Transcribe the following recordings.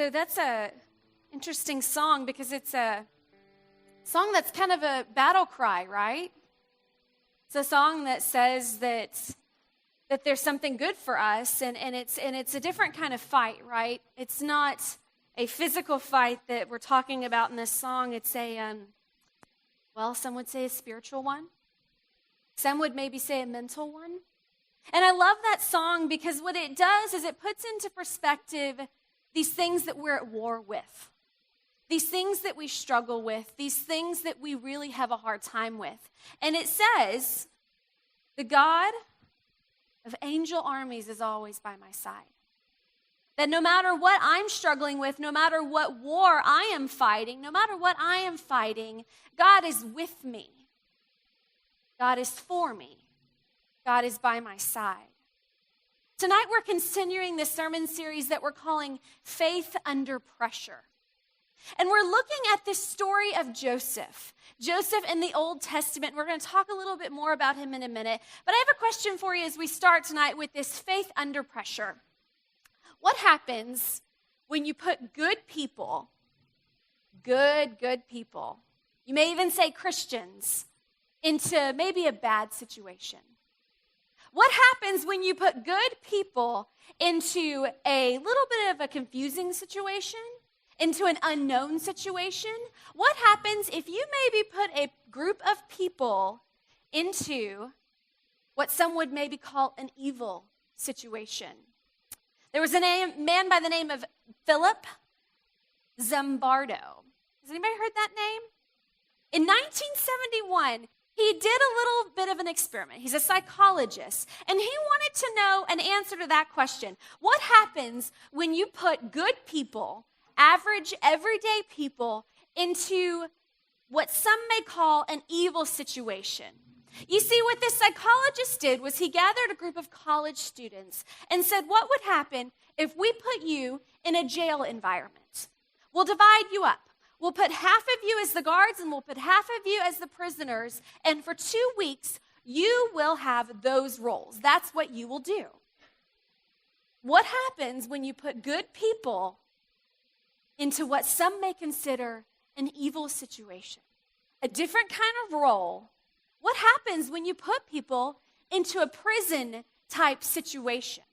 So that's a interesting song because it's a song that's kind of a battle cry, right? It's a song that says that there's something good for us, and it's a different kind of fight, right? It's not a physical fight that we're talking about in this song. It's some would say a spiritual one. Some would maybe say a mental one. And I love that song because what it does is it puts into perspective these things that we're at war with, these things that we struggle with, these things that we really have a hard time with. And it says, the God of angel armies is always by my side. That no matter what I'm struggling with, no matter what war I am fighting, no matter what I am fighting, God is with me. God is for me. God is by my side. Tonight we're continuing this sermon series that we're calling Faith Under Pressure. And we're looking at this story of Joseph. Joseph in the Old Testament. We're going to talk a little bit more about him in a minute. But I have a question for you as we start tonight with this faith under pressure. What happens when you put good people, good people, you may even say Christians, into maybe a bad situation? What happens when you put good people into a little bit of a confusing situation, into an unknown situation? What happens if you maybe put a group of people into what some would maybe call an evil situation? There was a man by the name of Philip Zimbardo. Has anybody heard that name? In 1971, he did a little bit of an experiment. He's a psychologist, and he wanted to know an answer to that question. What happens when you put good people, average, everyday people, into what some may call an evil situation? You see, what this psychologist did was he gathered a group of college students and said, what would happen if we put you in a jail environment? We'll divide you up. We'll put half of you as the guards and we'll put half of you as the prisoners. And for 2 weeks, you will have those roles. That's what you will do. What happens when you put good people into what some may consider an evil situation? A different kind of role. What happens when you put people into a prison type situation?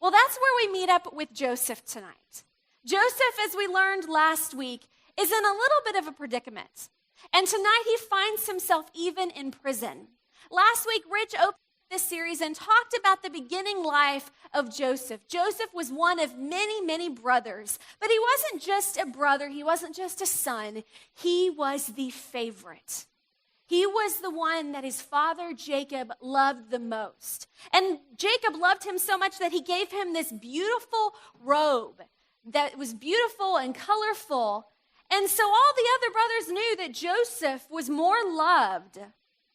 Well, that's where we meet up with Joseph tonight. Joseph, as we learned last week, is in a little bit of a predicament. And tonight he finds himself even in prison. Last week, Rich opened this series and talked about the beginning life of Joseph. Joseph was one of many, many brothers. But he wasn't just a brother. He wasn't just a son. He was the favorite. He was the one that his father Jacob loved the most. And Jacob loved him so much that he gave him this beautiful robe that was beautiful and colorful. And so all the other brothers knew that Joseph was more loved,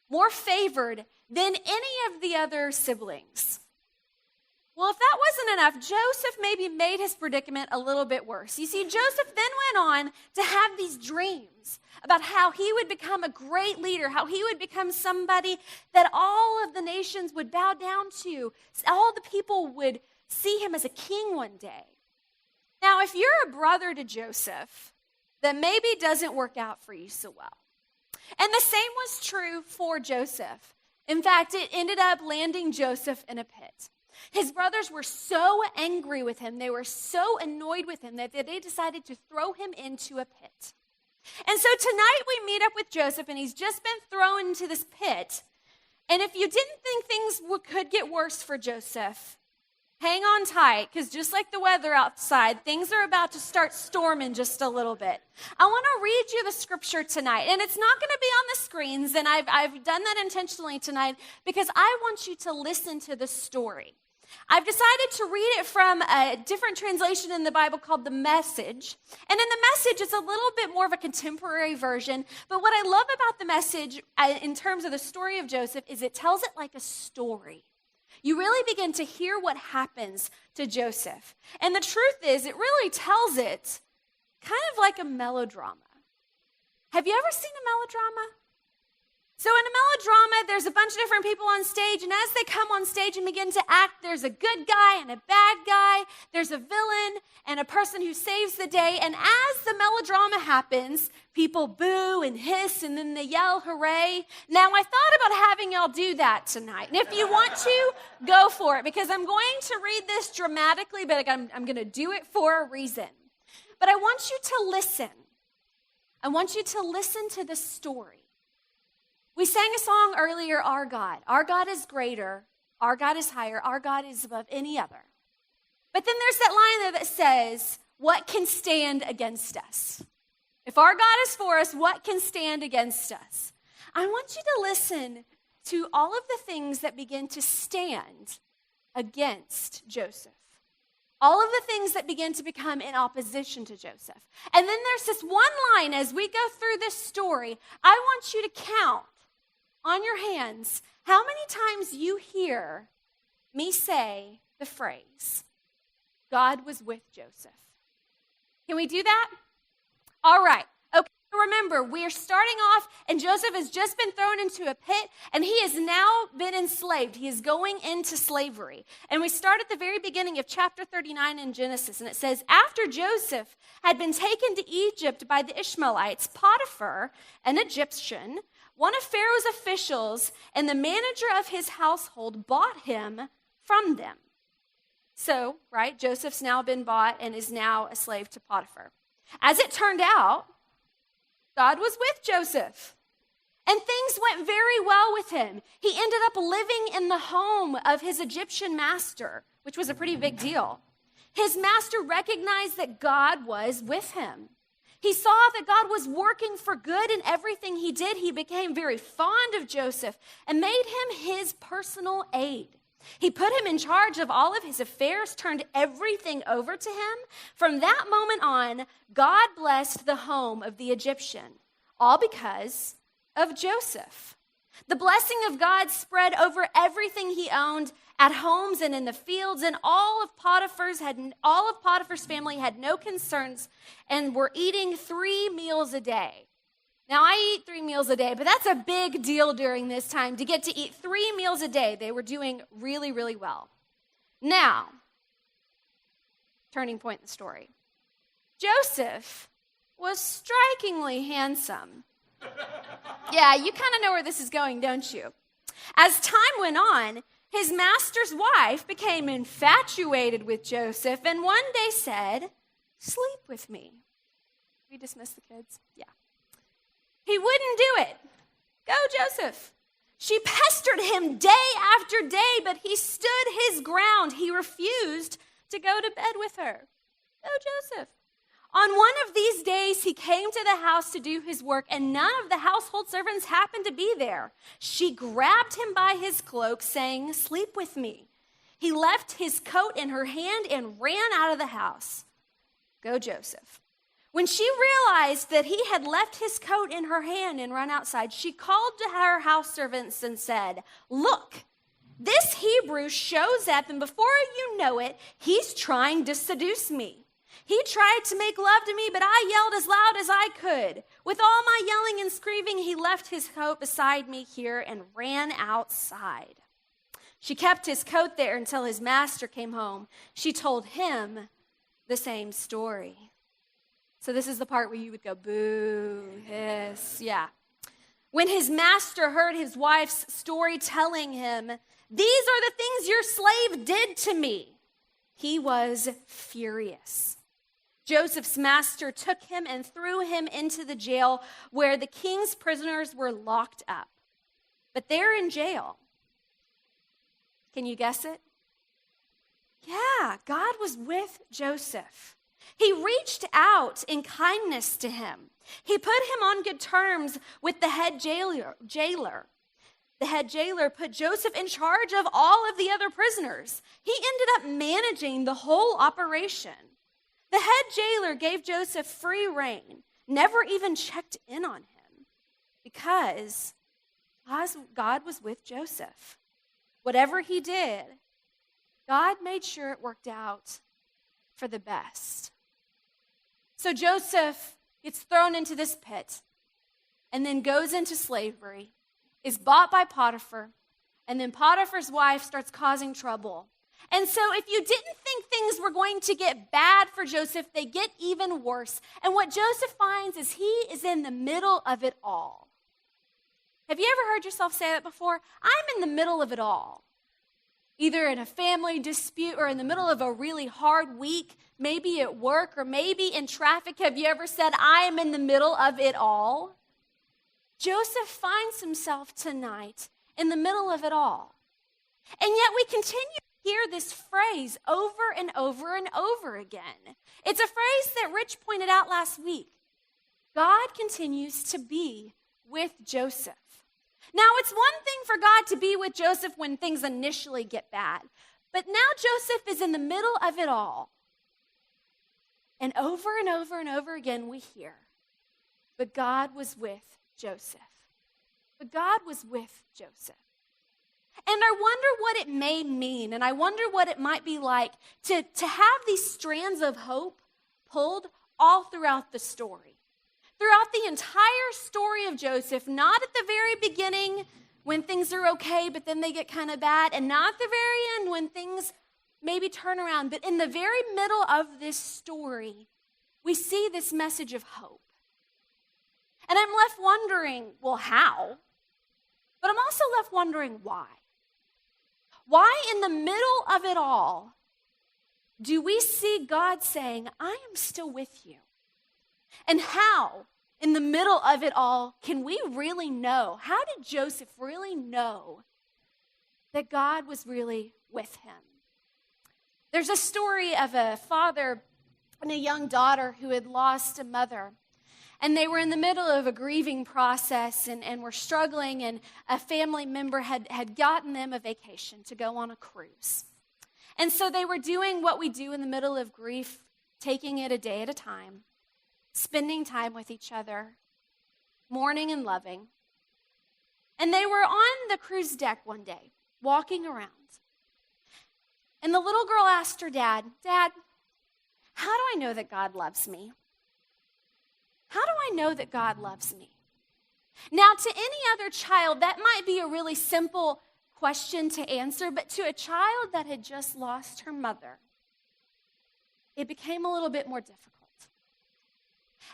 more favored than any of the other siblings. Well, if that wasn't enough, Joseph maybe made his predicament a little bit worse. You see, Joseph then went on to have these dreams about how he would become a great leader, how he would become somebody that all of the nations would bow down to. All the people would see him as a king one day. Now, if you're a brother to Joseph, that maybe doesn't work out for you so well. And the same was true for Joseph. In fact, it ended up landing Joseph in a pit. His brothers were so angry with him, they were so annoyed with him that they decided to throw him into a pit. And so tonight we meet up with Joseph, and he's just been thrown into this pit. And if you didn't think things could get worse for Joseph, hang on tight, because just like the weather outside, things are about to start storming just a little bit. I want to read you the scripture tonight, and it's not going to be on the screens, and I've done that intentionally tonight because I want you to listen to the story. I've decided to read it from a different translation in the Bible called The Message. And in The Message, it's a little bit more of a contemporary version. But what I love about The Message in terms of the story of Joseph is it tells it like a story. You really begin to hear what happens to Joseph. And the truth is, it really tells it kind of like a melodrama. Have you ever seen a melodrama? So in a melodrama, there's a bunch of different people on stage, and as they come on stage and begin to act, there's a good guy and a bad guy, there's a villain and a person who saves the day, and as the melodrama happens, people boo and hiss, and then they yell, hooray. Now, I thought about having y'all do that tonight, and if you want to, go for it, because I'm going to read this dramatically, but I'm going to do it for a reason. But I want you to listen. I want you to listen to the story. We sang a song earlier, Our God. Our God is greater. Our God is higher. Our God is above any other. But then there's that line there that says, what can stand against us? If our God is for us, what can stand against us? I want you to listen to all of the things that begin to stand against Joseph. All of the things that begin to become in opposition to Joseph. And then there's this one line as we go through this story. I want you to count on your hands how many times you hear me say the phrase, God was with Joseph. Can we do that? All right. Okay, remember, we are starting off, and Joseph has just been thrown into a pit, and he has now been enslaved. He is going into slavery. And we start at the very beginning of chapter 39 in Genesis, and it says, after Joseph had been taken to Egypt by the Ishmaelites, Potiphar, an Egyptian, one of Pharaoh's officials and the manager of his household bought him from them. So, right, Joseph's now been bought and is now a slave to Potiphar. As it turned out, God was with Joseph, and things went very well with him. He ended up living in the home of his Egyptian master, which was a pretty big deal. His master recognized that God was with him. He saw that God was working for good in everything he did. He became very fond of Joseph and made him his personal aide. He put him in charge of all of his affairs, turned everything over to him. From that moment on, God blessed the home of the Egyptian, all because of Joseph. The blessing of God spread over everything he owned at homes and in the fields, and all of Potiphar's family had no concerns and were eating 3 meals a day. Now, I eat 3 meals a day, but that's a big deal during this time to get to eat 3 meals a day. They were doing really, really well. Now, turning point in the story. Joseph was strikingly handsome. Yeah, you kind of know where this is going, don't you? As time went on, his master's wife became infatuated with Joseph and one day said, sleep with me. We dismiss the kids? Yeah. He wouldn't do it. Go, Joseph. She pestered him day after day, but he stood his ground. He refused to go to bed with her. Go, Joseph. On one of these days, he came to the house to do his work, and none of the household servants happened to be there. She grabbed him by his cloak, saying, sleep with me. He left his coat in her hand and ran out of the house. Go, Joseph. When she realized that he had left his coat in her hand and run outside, she called to her house servants and said, look, this Hebrew shows up, and before you know it, he's trying to seduce me. He tried to make love to me, but I yelled as loud as I could. With all my yelling and screaming, he left his coat beside me here and ran outside. She kept his coat there until his master came home. She told him the same story. So this is the part where you would go, boo, hiss, yeah. When his master heard his wife's story telling him, these are the things your slave did to me, he was furious. Joseph's master took him and threw him into the jail where the king's prisoners were locked up. But they're in jail. Can you guess it? Yeah, God was with Joseph. He reached out in kindness to him. He put him on good terms with the head jailer. The head jailer put Joseph in charge of all of the other prisoners. He ended up managing the whole operation. The head jailer gave Joseph free rein, never even checked in on him, because God was with Joseph. Whatever he did, God made sure it worked out for the best. So Joseph gets thrown into this pit and then goes into slavery. is bought by Potiphar, and then Potiphar's wife starts causing trouble. And so if you didn't think things were going to get bad for Joseph, they get even worse. And what Joseph finds is he is in the middle of it all. Have you ever heard yourself say that before? I'm in the middle of it all. Either in a family dispute or in the middle of a really hard week, maybe at work or maybe in traffic. Have you ever said, I am in the middle of it all? Joseph finds himself tonight in the middle of it all. And yet we continue to hear this phrase over and over and over again. It's a phrase that Rich pointed out last week. God continues to be with Joseph. Now, it's one thing for God to be with Joseph when things initially get bad. But now Joseph is in the middle of it all. And over and over again we hear, but God was with Joseph. But God was with Joseph. And I wonder what it may mean, and I wonder what it might be like to have these strands of hope pulled all throughout the story. Throughout the entire story of Joseph, not at the very beginning when things are okay, but then they get kind of bad, and not at the very end when things maybe turn around, but in the very middle of this story, we see this message of hope. And I'm left wondering, well, how? But I'm also left wondering why. Why in the middle of it all do we see God saying, I am still with you? And how, in the middle of it all, can we really know? How did Joseph really know that God was really with him? There's a story of a father and a young daughter who had lost a mother. And they were in the middle of a grieving process and were struggling, and a family member had gotten them a vacation to go on a cruise. And so they were doing what we do in the middle of grief, taking it a day at a time, spending time with each other, mourning and loving. And they were on the cruise deck one day, walking around. And the little girl asked her dad, Dad, how do I know that God loves me? How do I know that God loves me? Now, to any other child, that might be a really simple question to answer, but to a child that had just lost her mother, it became a little bit more difficult.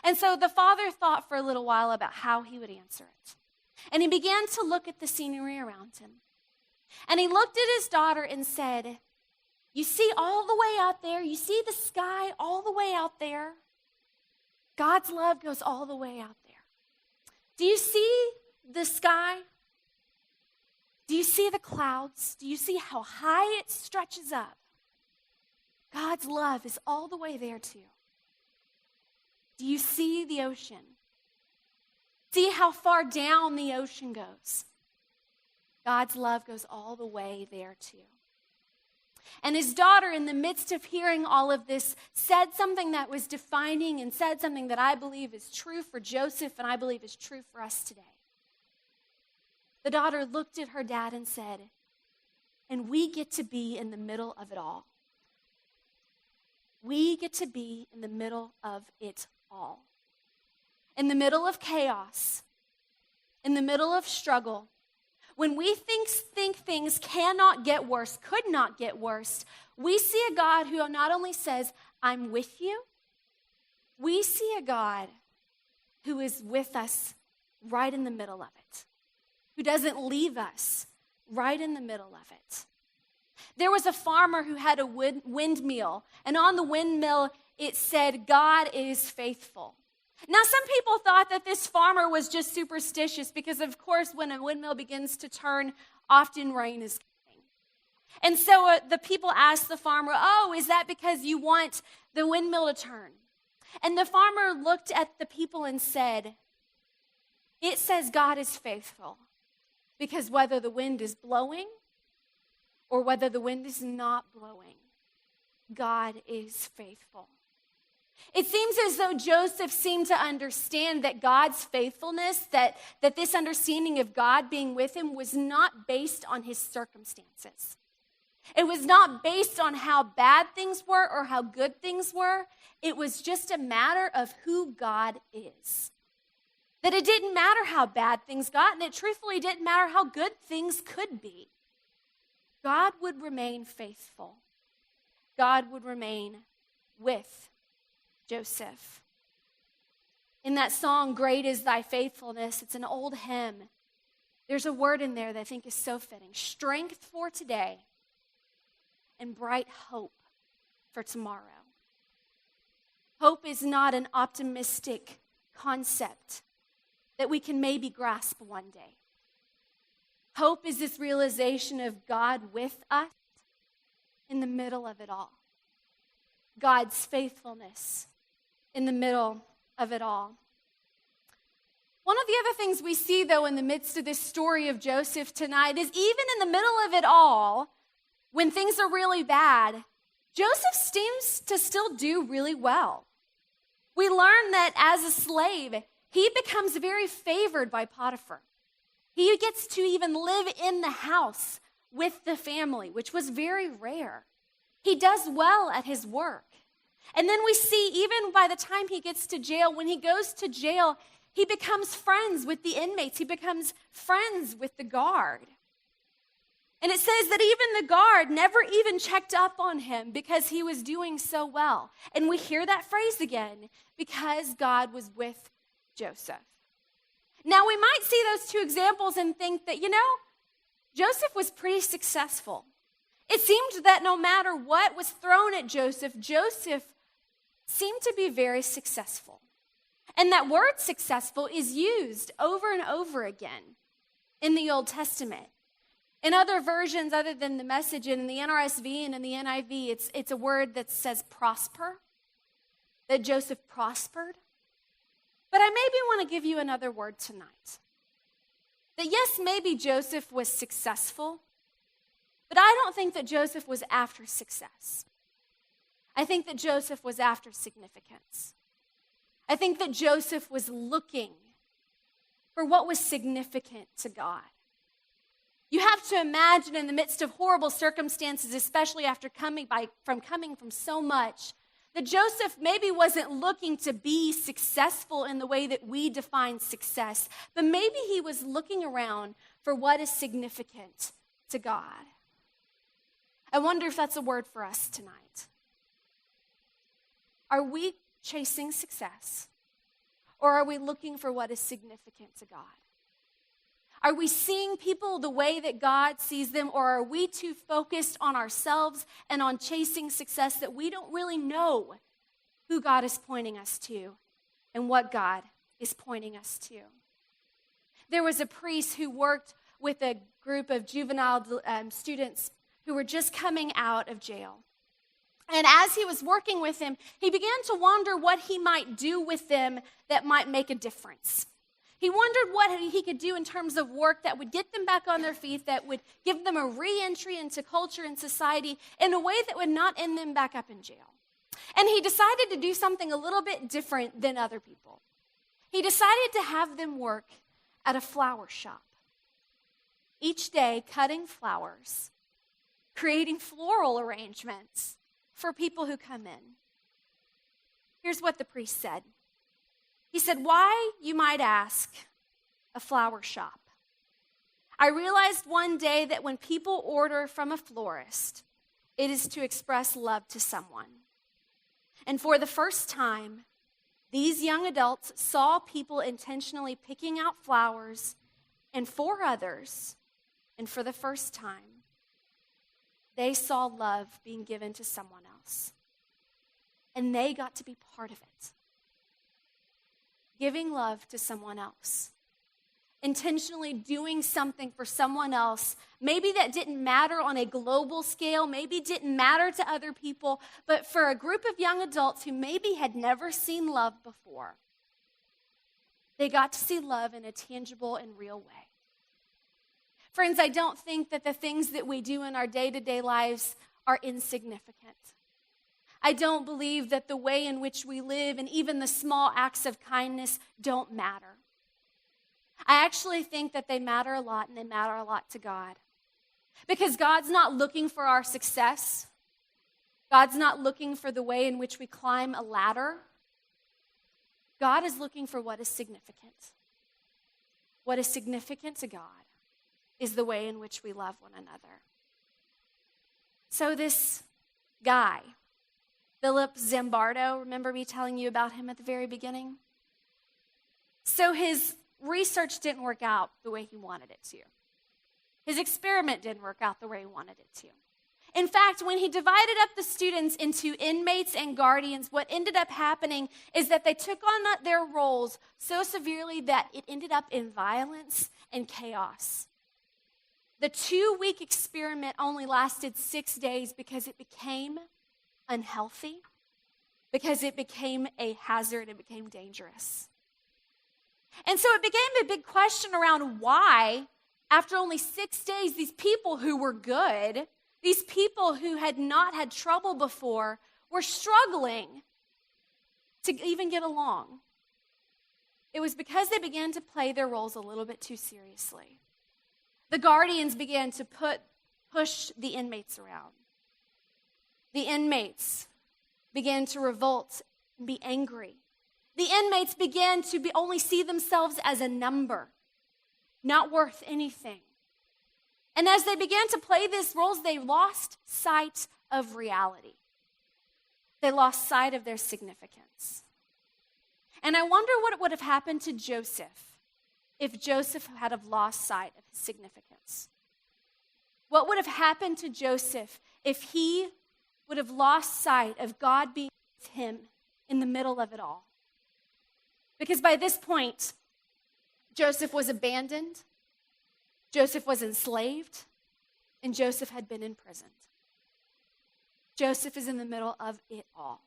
And so the father thought for a little while about how he would answer it. And he began to look at the scenery around him. And he looked at his daughter and said, you see all the way out there, you see the sky all the way out there? God's love goes all the way out there. Do you see the sky? Do you see the clouds? Do you see how high it stretches up? God's love is all the way there too. Do you see the ocean? See how far down the ocean goes? God's love goes all the way there too. And his daughter, in the midst of hearing all of this, said something that was defining and said something that I believe is true for Joseph and I believe is true for us today. The daughter looked at her dad and said, and we get to be in the middle of it all. We get to be in the middle of it all. In the middle of chaos, in the middle of struggle, when we think things cannot get worse, could not get worse, we see a God who not only says, I'm with you, we see a God who is with us right in the middle of it, who doesn't leave us right in the middle of it. There was a farmer who had a windmill, and on the windmill it said, God is faithful. Now, some people thought that this farmer was just superstitious because, of course, when a windmill begins to turn, often rain is coming. And so the people asked the farmer, oh, is that because you want the windmill to turn? And the farmer looked at the people and said, it says God is faithful because whether the wind is blowing or whether the wind is not blowing, God is faithful. It seems as though Joseph seemed to understand that God's faithfulness, that this understanding of God being with him was not based on his circumstances. It was not based on how bad things were or how good things were. It was just a matter of who God is. That it didn't matter how bad things got, and it truthfully didn't matter how good things could be. God would remain faithful. God would remain with Joseph. In that song, Great is Thy Faithfulness, it's an old hymn. There's a word in there that I think is so fitting. Strength for today and bright hope for tomorrow. Hope is not an optimistic concept that we can maybe grasp one day. Hope is this realization of God with us in the middle of it all. God's faithfulness in the middle of it all. One of the other things we see, though, in the midst of this story of Joseph tonight is even in the middle of it all, when things are really bad, Joseph seems to still do really well. We learn that as a slave, he becomes very favored by Potiphar. He gets to even live in the house with the family, which was very rare. He does well at his work. And then we see, even by the time he gets to jail, when he goes to jail, he becomes friends with the inmates. He becomes friends with the guard. And it says that even the guard never even checked up on him because he was doing so well. And we hear that phrase again, because God was with Joseph. Now, we might see those two examples and think that, Joseph was pretty successful. It seemed that no matter what was thrown at Joseph, Joseph seemed to be very successful. And that word successful is used over and over again in the Old Testament. In other versions, other than the Message, in the NRSV and in the NIV, it's a word that says prosper, that Joseph prospered. But I maybe want to give you another word tonight. That yes, maybe Joseph was successful, but I don't think that Joseph was after success. I think that Joseph was after significance. I think that Joseph was looking for what was significant to God. You have to imagine in the midst of horrible circumstances, especially after coming from so much, that Joseph maybe wasn't looking to be successful in the way that we define success, but maybe he was looking around for what is significant to God. I wonder if that's a word for us tonight. Are we chasing success, or are we looking for what is significant to God? Are we seeing people the way that God sees them, or are we too focused on ourselves and on chasing success that we don't really know who God is pointing us to and what God is pointing us to? There was a priest who worked with a group of juvenile students who were just coming out of jail. And as he was working with them, he began to wonder what he might do with them that might make a difference. He wondered what he could do in terms of work that would get them back on their feet, that would give them a re-entry into culture and society in a way that would not end them back up in jail. And he decided to do something a little bit different than other people. He decided to have them work at a flower shop. Each day, cutting flowers, creating floral arrangements for people who come in. Here's what the priest said. He said, "Why, you might ask, a flower shop? I realized one day that when people order from a florist, it is to express love to someone. And for the first time, these young adults saw people intentionally picking out flowers, and for others, and for the first time, they saw love being given to someone else. And they got to be part of it. Giving love to someone else. Intentionally doing something for someone else. Maybe that didn't matter on a global scale. Maybe didn't matter to other people. But for a group of young adults who maybe had never seen love before, they got to see love in a tangible and real way. Friends, I don't think that the things that we do in our day-to-day lives are insignificant. I don't believe that the way in which we live and even the small acts of kindness don't matter. I actually think that they matter a lot, and they matter a lot to God. Because God's not looking for our success. God's not looking for the way in which we climb a ladder. God is looking for what is significant. what is significant to God is the way in which we love one another. So this guy, Philip Zimbardo, remember me telling you about him at the very beginning? So his research didn't work out the way he wanted it to. His experiment didn't work out the way he wanted it to. In fact, when he divided up the students into inmates and guardians, what ended up happening is that they took on their roles so severely that it ended up in violence and chaos. The 2-week experiment only lasted 6 days because it became unhealthy, because it became a hazard, it became dangerous. And so it became a big question around why, after only 6 days, these people who were good, these people who had not had trouble before, were struggling to even get along. It was because they began to play their roles a little bit too seriously. The guardians began to push the inmates around. The inmates began to revolt and be angry. The inmates began to only see themselves as a number, not worth anything. And as they began to play these roles, they lost sight of reality. They lost sight of their significance. And I wonder what would have happened to Joseph if Joseph had have lost sight of his significance. What would have happened to Joseph if he would have lost sight of God being with him in the middle of it all? Because by this point, Joseph was abandoned, Joseph was enslaved, and Joseph had been imprisoned. Joseph is in the middle of it all.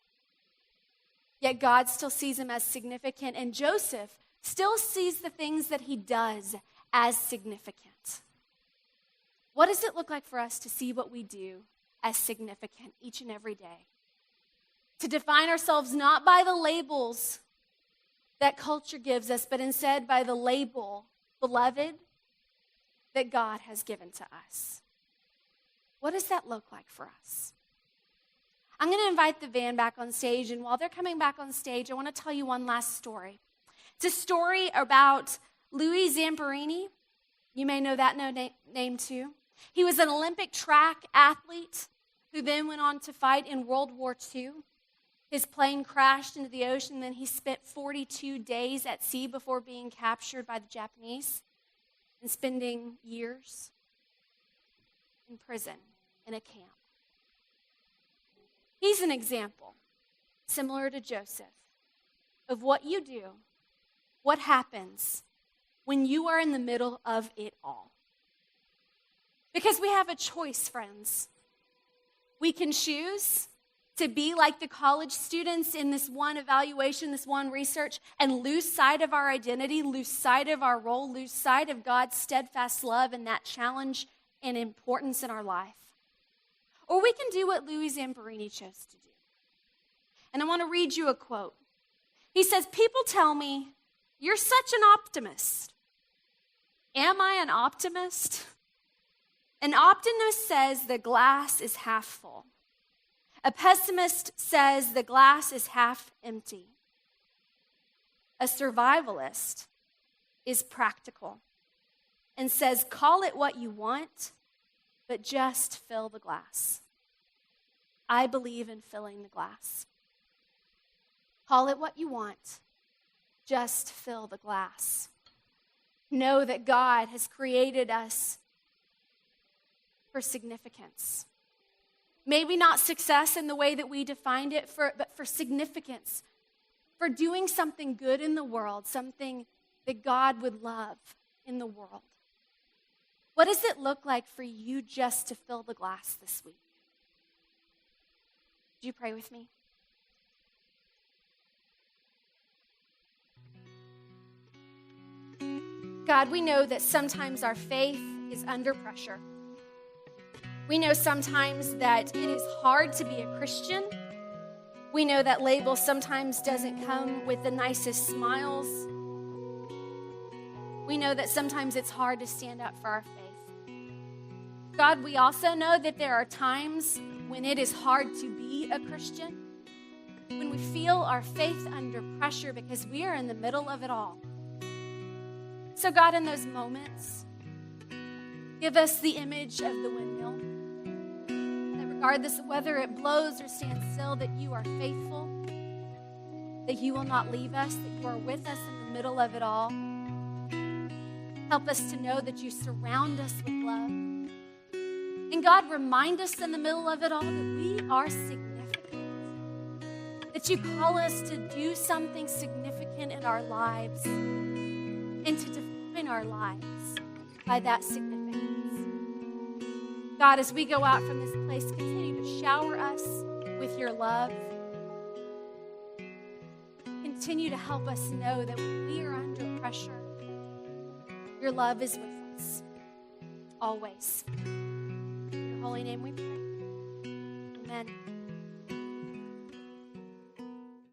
Yet God still sees him as significant, and Joseph still sees the things that he does as significant. What does it look like for us to see what we do as significant each and every day? To define ourselves not by the labels that culture gives us, but instead by the label, beloved, that God has given to us. What does that look like for us? I'm going to invite the band back on stage, and while they're coming back on stage, I want to tell you one last story. It's a story about Louis Zamperini. You may know that name too. He was an Olympic track athlete who then went on to fight in World War II. His plane crashed into the ocean, then he spent 42 days at sea before being captured by the Japanese and spending years in prison in a camp. He's an example, similar to Joseph, of what you do, what happens when you are in the middle of it all. Because we have a choice, friends. We can choose to be like the college students in this one evaluation, this one research, and lose sight of our identity, lose sight of our role, lose sight of God's steadfast love and that challenge and importance in our life. Or we can do what Louis Zamperini chose to do. And I want to read you a quote. He says, "People tell me, you're such an optimist." Am I an optimist? An optimist says the glass is half full. A pessimist says the glass is half empty. A survivalist is practical and says, call it what you want, but just fill the glass. I believe in filling the glass. Call it what you want, just fill the glass. Know that God has created us for significance. Maybe not success in the way that we defined it, but for significance, for doing something good in the world, something that God would love in the world. What does it look like for you just to fill the glass this week? Would you pray with me? God, we know that sometimes our faith is under pressure. We know sometimes that it is hard to be a Christian. We know that label sometimes doesn't come with the nicest smiles. We know that sometimes it's hard to stand up for our faith. God, we also know that there are times when it is hard to be a Christian, when we feel our faith under pressure because we are in the middle of it all. So God, in those moments, give us the image of the windmill, that regardless of whether it blows or stands still, that you are faithful, that you will not leave us, that you are with us in the middle of it all. Help us to know that you surround us with love. And God, remind us in the middle of it all that we are significant, that you call us to do something significant in our lives and to define our lives by that significance. God, as we go out from this place, continue to shower us with your love. Continue to help us know that when we are under pressure, your love is with us, always. In your holy name we pray. Amen.